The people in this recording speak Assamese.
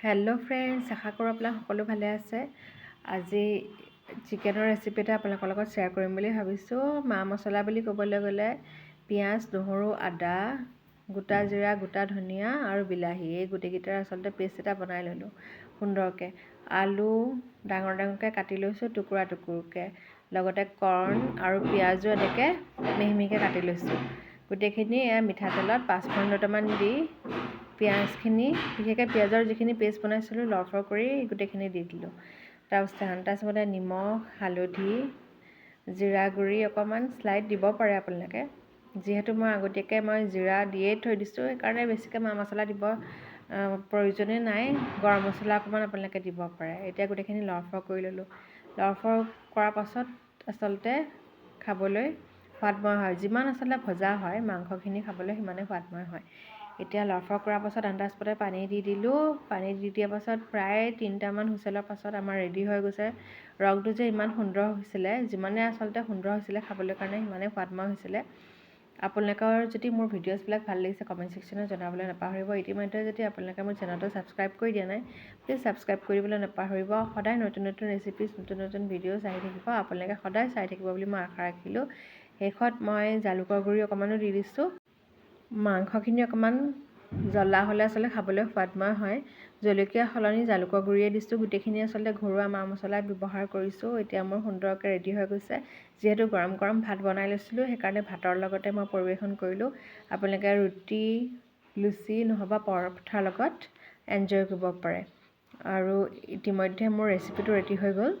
হেল্ল' ফ্ৰেণ্ডছ, আশা কৰোঁ আপোনালোক সকলো ভালে আছে। আজি চিকেনৰ ৰেচিপি এটা আপোনালোকৰ লগত শ্বেয়াৰ কৰিম বুলি ভাবিছোঁ। মা মছলা বুলি ক'বলৈ গ'লে পিঁয়াজ, নহৰু, আদা, গোটা জিৰা, গোটা ধনিয়া আৰু বিলাহী, এই গোটেইকেইটাৰ আচলতে পেষ্ট এটা বনাই ল'লোঁ সুন্দৰকৈ। আলু ডাঙৰ ডাঙৰকৈ কাটি লৈছোঁ টুকুৰা টুকুৰকৈ, লগতে কৰ্ণ আৰু পিঁয়াজো এনেকৈ মিহি মিহিকৈ কাটি লৈছোঁ। গোটেইখিনি মিঠাতেলত পাঁচফোৰণ দুটামান দি পিঁয়াজখিনি, বিশেষকৈ পিঁয়াজৰ যিখিনি পেষ্ট বনাইছিলোঁ লৰফৰ কৰি গোটেইখিনি দি দিলোঁ। তাৰপিছতে নিমখ, হালধি, জিৰা গুড়ি অকণমান স্লাইড দিব পাৰে আপোনালোকে। যিহেতু মই আগতীয়াকৈ জিৰা দিয়েই থৈ দিছোঁ, সেইকাৰণে বেছিকৈ মা মছলা দিব প্ৰয়োজনেই নাই। গৰম মছলা অকণমান আপোনালোকে দিব পাৰে। এতিয়া গোটেইখিনি লৰফৰ কৰি ল'লোঁ। লৰফৰ কৰাৰ পাছত আচলতে খাবলৈ সোৱাদময় হয়। যিমান আচলতে ভজা হয় মাংসখিনি খাবলৈ সিমানেই সোৱাদময় হয়। এতিয়া লৰফৰ কৰাৰ পাছত আন্দাজমতে পানী দি দিলোঁ। পানী দি দিয়াৰ পাছত প্ৰায় 3টামান হুইচেলৰ পাছত আমাৰ ৰেডি হৈ গৈছে। ৰংটো যে ইমান সুন্দৰ হৈছিলে, যিমানে আচলতে সুন্দৰ হৈছিলে খাবলৈ কাৰণে সিমানেই সোৱাদময় হৈছিলে। আপোনালোকৰ যদি মোৰ ভিডিঅ'ছবিলাক ভাল লাগিছে কমেণ্ট ছেকশ্যনত জনাবলৈ নাপাহৰিব। ইতিমধ্যে যদি আপোনালোকে মোৰ চেনেলটো ছাবস্ক্ৰাইব কৰি দিয়া নাই, প্লিজ ছাবস্ক্ৰাইব কৰিবলৈ নাপাহৰিব। সদায় নতুন নতুন ৰেচিপিজ, নতুন নতুন ভিডিঅ'ছ আহি থাকিব। আপোনালোকে সদায় চাই থাকিব বুলি মই আশা ৰাখিলোঁ। শেষত মই জালুকৰ গুড়ি অকণমানো দি দিছোঁ। মাংসখিনি অকণমান জ্বলা হ'লে আচলতে খাবলৈ সোৱাদময় হয়। জলকীয়া সলনি জালুকৰ গুড়িয়ে দিছোঁ। গোটেইখিনি আচলতে ঘৰুৱা মা মছলা ব্যৱহাৰ কৰিছোঁ। এতিয়া মোৰ সুন্দৰকৈ ৰেডি হৈ গৈছে। যিহেতু গৰম গৰম ভাত বনাই লৈছিলোঁ, সেইকাৰণে ভাতৰ লগতে মই পৰিৱেশন কৰিলোঁ। আপোনালোকে ৰুটি, লুচি নহ'বা পৰঠাৰ লগত এনজয় কৰিব পাৰে। আৰু ইতিমধ্যে মোৰ ৰেচিপিটো ৰেডি হৈ গ'ল।